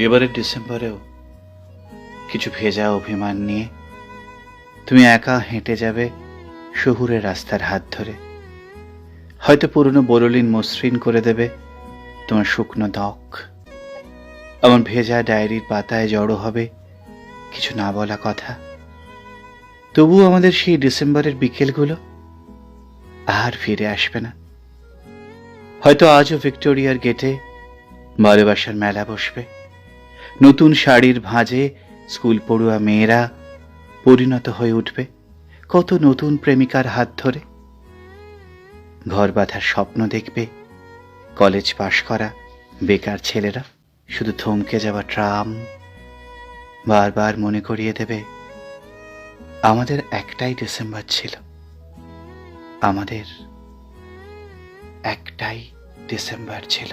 এবারের ডিসেম্বরেও কিছু ভেজা অভিমান নিয়ে তুমি একা হেঁটে যাবে শহুরের রাস্তার হাত ধরে। হয়তো পুরনো বরলিন মসৃণ করে দেবে তোমার শুকনো ত্বক। আমার ভেজা ডায়েরির পাতায় জড়ো হবে কিছু না বলা কথা। তবু আমাদের সেই ডিসেম্বরের বিকেলগুলো আর ফিরে আসবে না। হয়তো আজও ভিক্টোরিয়ার গেটে ভালোবাসার মেলা বসবে। নতুন শাড়ির ভাঁজে স্কুল পড়ুয়া মেয়েরা পরিণত হয়ে উঠবে কত নতুন প্রেমিকার হাত ধরে। ঘর বাঁধার স্বপ্ন দেখবে কলেজ পাশ করা বেকার ছেলেরা। শুধু থমকে যাওয়া ট্রাম বারবার মনে করিয়ে দেবে আমাদের একটাই ডিসেম্বর ছিল, আমাদের একটাই ডিসেম্বর ছিল।